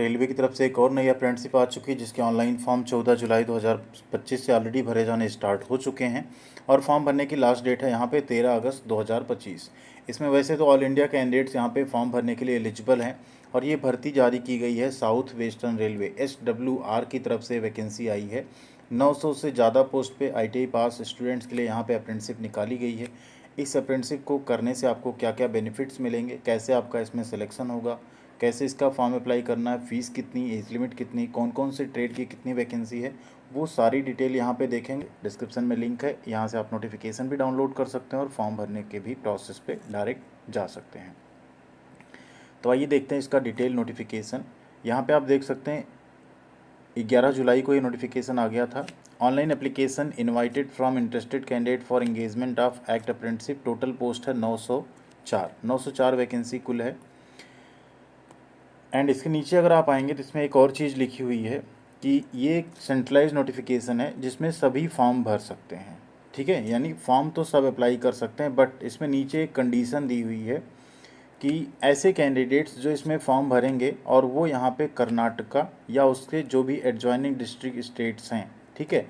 Railway की तरफ से एक और नई अप्रेंटिसशिप आ चुकी है जिसके ऑनलाइन फॉर्म 14 जुलाई 2025 से ऑलरेडी भरे जाने स्टार्ट हो चुके हैं और फॉर्म भरने की लास्ट डेट है यहाँ पे 13 अगस्त 2025। इसमें वैसे तो ऑल इंडिया कैंडिडेट्स यहाँ पे फॉर्म भरने के लिए एलिजिबल हैं और ये भर्ती जारी की गई है साउथ वेस्टर्न रेलवे SWR की तरफ से वैकेंसी आई है। 900 से ज़्यादा पोस्ट पे ITI पास स्टूडेंट्स के लिए यहाँ पे अप्रेंटिसशिप निकाली गई है। इस अप्रेंटिसशिप को करने से आपको क्या क्या बेनिफिट्स मिलेंगे, कैसे आपका इसमें सिलेक्शन होगा, कैसे इसका फॉर्म अप्लाई करना है, फ़ीस कितनी, एज लिमिट कितनी, कौन कौन से ट्रेड की कितनी वैकेंसी है, वो सारी डिटेल यहाँ पे देखेंगे। डिस्क्रिप्शन में लिंक है, यहाँ से आप नोटिफिकेशन भी डाउनलोड कर सकते हैं और फॉर्म भरने के भी प्रोसेस पे डायरेक्ट जा सकते हैं। तो आइए देखते हैं इसका डिटेल नोटिफिकेशन। यहाँ पे आप देख सकते हैं 11 जुलाई को ये नोटिफिकेशन आ गया था। Online application invited from interested candidate for engagement of act apprenticeship. Total post है 904 वैकेंसी कुल है। एंड इसके नीचे अगर आप आएंगे तो इसमें एक और चीज़ लिखी हुई है कि ये एक सेंट्रलाइज नोटिफिकेशन है जिसमें सभी फॉर्म भर सकते हैं। ठीक है, यानी फॉर्म तो सब अप्लाई कर सकते हैं, बट इसमें नीचे एक कंडीशन दी हुई है कि ऐसे कैंडिडेट्स जो इसमें फॉर्म भरेंगे और वो यहाँ पे कर्नाटका या उसके जो भी एडजॉइनिंग डिस्ट्रिक्ट स्टेट्स हैं, ठीक है,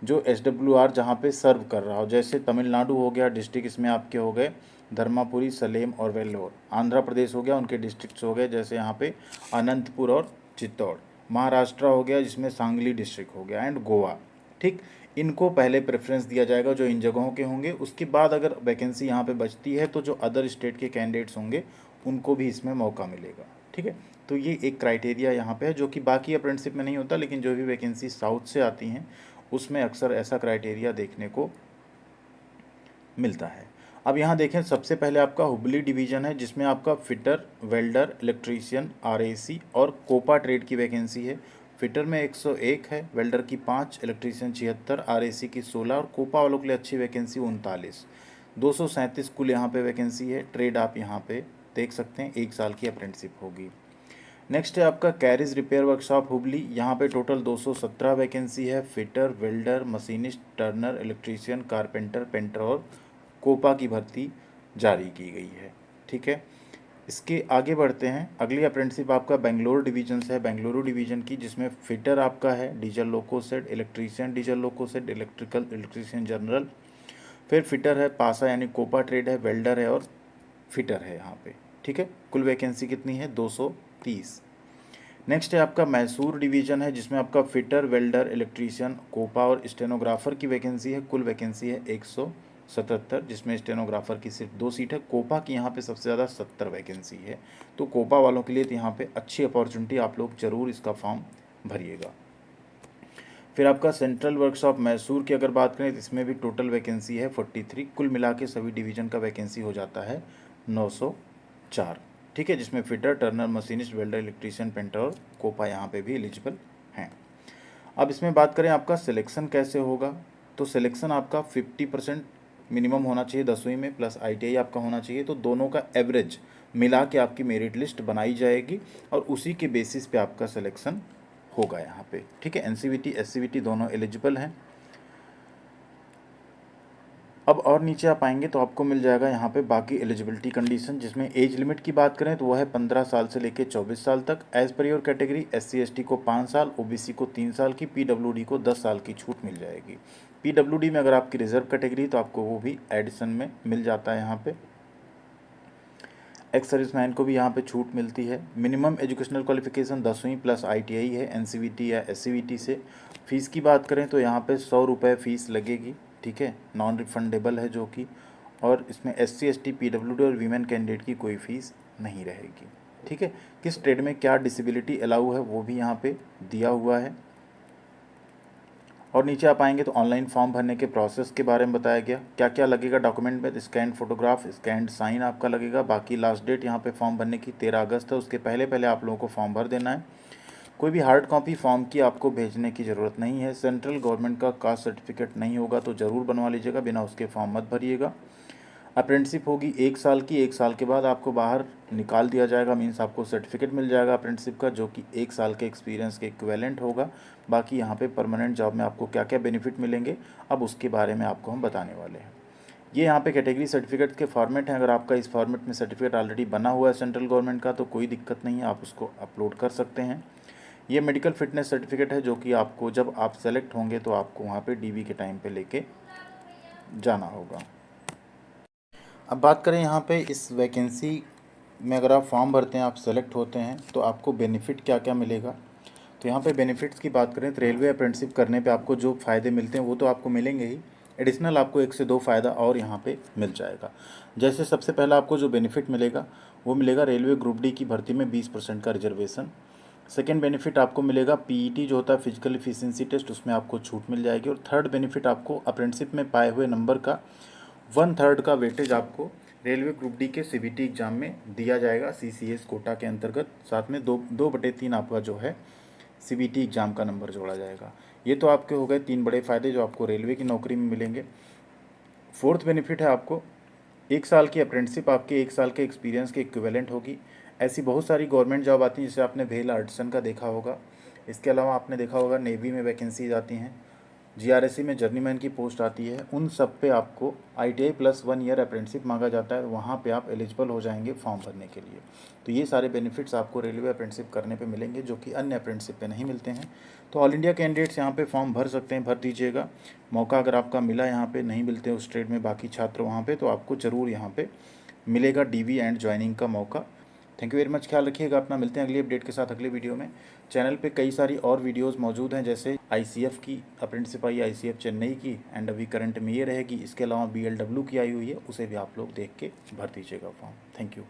जो SWR जहाँ पे सर्व कर रहा हो, जैसे तमिलनाडु हो गया डिस्ट्रिक्ट, इसमें आपके हो गए धर्मापुरी, सलेम और वेल्लोर। आंध्र प्रदेश हो गया, उनके डिस्ट्रिक्ट्स हो गए जैसे यहाँ पे अनंतपुर और चित्तौड़। महाराष्ट्र हो गया जिसमें सांगली डिस्ट्रिक्ट हो गया, एंड गोवा। ठीक, इनको पहले प्रेफरेंस दिया जाएगा जो इन जगहों के होंगे। उसके बाद अगर वैकेंसी यहाँ पे बचती है तो जो अदर स्टेट के कैंडिडेट्स होंगे उनको भी इसमें मौका मिलेगा। ठीक है, तो ये एक क्राइटेरिया यहाँ पे है जो कि बाकी अप्रेंटिसशिप में नहीं होता, लेकिन जो भी वैकेंसी साउथ से आती हैं उसमें अक्सर ऐसा क्राइटेरिया देखने को मिलता है। अब यहाँ देखें, सबसे पहले आपका हुबली डिवीज़न है जिसमें आपका फिटर, वेल्डर, इलेक्ट्रीशियन, RAC और कोपा ट्रेड की वैकेंसी है। फिटर में 101 है, वेल्डर की 5, इलेक्ट्रीशियन 76, RAC की 16 और कोपा वालों के लिए अच्छी वैकेंसी 39। 237 कुल यहाँ पे वैकेंसी है। ट्रेड आप यहाँ पे देख सकते हैं, 1 साल की अप्रेंटिसशिप होगी। नेक्स्ट है आपका कैरिज रिपेयर वर्कशॉप हुबली। यहाँ पे टोटल 217 वैकेंसी है। Fitter, welder, machinist, Turner, electrician, carpenter, painter और कोपा की भर्ती जारी की गई है। ठीक है, इसके आगे बढ़ते हैं। अगली अप्रेंटिसशिप आपका बेंगलोर डिवीजन से है, बेंगलुरु डिवीजन की, जिसमें फिटर आपका है डीजल लोको सेट, इलेक्ट्रीशियन डीजल लोको सेट, इलेक्ट्रीशियन जनरल, फिर फिटर है पासा यानी कोपा ट्रेड है, वेल्डर है और फिटर है यहाँ पे। ठीक है, कुल वैकेंसी कितनी है? 230। नेक्स्ट है आपका मैसूर डिवीजन है जिसमें आपका फिटर, वेल्डर, इलेक्ट्रीशियन, कोपा और स्टेनोग्राफर की वैकेंसी है। कुल वैकेंसी है 177, जिसमें स्टेनोग्राफर की सिर्फ 2 सीट है। कोपा की यहाँ पे सबसे ज़्यादा 70 वैकेंसी है। तो कोपा वालों के लिए तो यहाँ पे अच्छी अपॉर्चुनिटी, आप लोग ज़रूर इसका फॉर्म भरिएगा। फिर आपका सेंट्रल वर्कशॉप मैसूर की अगर बात करें तो इसमें भी टोटल वैकेंसी है 43। कुल मिला के सभी डिवीज़न का वैकेंसी हो जाता है 904। ठीक है, जिसमें fitter, Turner, machinist, welder, electrician, painter और कोपा यहाँ पे भी एलिजिबल हैं। अब इसमें बात करें आपका सिलेक्शन कैसे होगा, तो सिलेक्शन आपका 50% मिनिमम होना चाहिए 10वीं में, प्लस ITI आपका होना चाहिए। तो दोनों का एवरेज मिला के आपकी मेरिट लिस्ट बनाई जाएगी और उसी के बेसिस पे आपका सिलेक्शन होगा यहाँ पे। ठीक है, NCVT SCVT दोनों एलिजिबल हैं। अब और नीचे आप आएंगे तो आपको मिल जाएगा यहाँ पे बाकी एलिजिबिलिटी कंडीशन, जिसमें एज लिमिट की बात करें तो वह है 15 साल से लेकर 24 साल तक। As per your category SC ST को 5 साल, OBC को 3 साल की, PWD को 10 साल की छूट मिल जाएगी। PWD में अगर आपकी रिजर्व कैटेगरी तो आपको वो भी एडिशन में मिल जाता है यहाँ पे। एक्स सर्विसमैन को भी यहाँ पे छूट मिलती है। मिनिमम एजुकेशनल क्वालिफिकेशन 10वीं प्लस ITI है NCVT या SCVT से। फ़ीस की बात करें तो यहाँ पे 100 रुपये फ़ीस लगेगी। ठीक है, नॉन रिफंडेबल है जो कि, और इसमें SC ST PWD और वीमेन कैंडिडेट की कोई फ़ीस नहीं रहेगी। ठीक है, किस ट्रेड में क्या डिसेबिलिटी अलाउ है वो भी यहाँ पे दिया हुआ है। और नीचे आप आएंगे तो ऑनलाइन फॉर्म भरने के प्रोसेस के बारे में बताया गया, क्या क्या लगेगा डॉक्यूमेंट में। स्कैन फोटोग्राफ, स्कैन साइन आपका लगेगा। बाकी लास्ट डेट यहाँ पे फॉर्म भरने की 13 अगस्त है, उसके पहले पहले आप लोगों को फॉर्म भर देना है। कोई भी हार्ड कॉपी फॉर्म की आपको भेजने की ज़रूरत नहीं है। सेंट्रल गवर्नमेंट का कास्ट सर्टिफिकेट नहीं होगा तो ज़रूर बनवा लीजिएगा, बिना उसके फॉर्म मत भरिएगा। अप्रेंटिसशिप होगी 1 साल की, 1 साल के बाद आपको बाहर निकाल दिया जाएगा, मीन्स आपको सर्टिफिकेट मिल जाएगा अप्रेंटिसशिप का, जो कि 1 साल के एक्सपीरियंस के इक्विवेलेंट होगा। बाकी यहाँ पे परमानेंट जॉब में आपको क्या क्या बेनिफिट मिलेंगे अब उसके बारे में आपको हम बताने वाले हैं। ये यहाँ पे कैटेगरी सर्टिफिकेट के फॉर्मेट हैं। अगर आपका इस फॉर्मेट में सर्टिफिकेट ऑलरेडी बना हुआ है सेंट्रल गवर्नमेंट का तो कोई दिक्कत नहीं है, आप उसको अपलोड कर सकते हैं। ये मेडिकल फिटनेस सर्टिफिकेट है जो कि आपको जब आप सेलेक्ट होंगे तो आपको वहाँ पे डीवी के टाइम पे लेके जाना होगा। अब बात करें यहाँ पे इस वैकेंसी में, अगर आप फॉर्म भरते हैं, आप सेलेक्ट होते हैं तो आपको बेनिफिट क्या क्या मिलेगा। तो यहाँ पे बेनिफिट्स की बात करें तो रेलवे अप्रेंटिसशिप करने पे आपको जो फ़ायदे मिलते हैं वो तो आपको मिलेंगे ही, एडिशनल आपको 1 से 2 फ़ायदा और यहाँ पे मिल जाएगा। जैसे सबसे पहला आपको जो बेनिफिट मिलेगा वो मिलेगा रेलवे ग्रुप डी की भर्ती में 20% का रिजर्वेशन। सेकेंड बेनिफिट आपको मिलेगा पीईटी जो होता है फिजिकल एफिशिएंसी टेस्ट, उसमें आपको छूट मिल जाएगी। और थर्ड बेनिफिट आपको अप्रेंटिसशिप में पाए हुए नंबर का 1/3 का वेटेज आपको रेलवे ग्रुप डी के सीबीटी एग्जाम में दिया जाएगा सीसीएस कोटा के अंतर्गत। साथ में 2/3 आपका जो है सीबीटी एग्ज़ाम का नंबर जोड़ा जाएगा। ये तो आपके हो गए 3 बड़े फ़ायदे जो आपको रेलवे की नौकरी में मिलेंगे। फोर्थ बेनिफिट है आपको 1 साल की अप्रेंटिसशिप आपके 1 साल के एक्सपीरियंस के इक्विवेलेंट होगी। ऐसी बहुत सारी गवर्नमेंट जॉब आती हैं, जैसे आपने भेल आर्टिसन का देखा होगा। इसके अलावा आपने देखा होगा नेवी में वैकेंसीज आती हैं, जीआरएससी में जर्नीमैन की पोस्ट आती है। उन सब पे आपको आईटीआई प्लस 1 ईयर अप्रेंटिसशिप मांगा जाता है, वहाँ पे आप एलिजिबल हो जाएंगे फॉर्म भरने के लिए। तो ये सारे बेनिफिट्स आपको रेलवे अप्रेंटिसशिप करने पे मिलेंगे जो कि अन्य अप्रेंटिसशिप पे नहीं मिलते हैं। तो ऑल इंडिया कैंडिडेट्स यहाँ पे फॉर्म भर सकते हैं, भर दीजिएगा। मौका अगर आपका मिला, यहाँ पे नहीं मिलते उस ट्रेड में बाकी छात्र वहाँ पे, तो आपको ज़रूर यहाँ पे मिलेगा डीवी एंड ज्वाइनिंग का मौका। थैंक यू वेरी मच, ख्याल रखिएगा अपना। मिलते हैं अगली अपडेट के साथ अगले वीडियो में। चैनल पे कई सारी और वीडियोस मौजूद हैं, जैसे आईसीएफ की अप्रेंटिसशिप आई, आईसीएफ चेन्नई की, एंड अभी करंट में ये रहेगी। इसके अलावा बीएलडब्ल्यू की आई हुई है, उसे भी आप लोग देख के भर दीजिएगा फॉर्म। Thank you.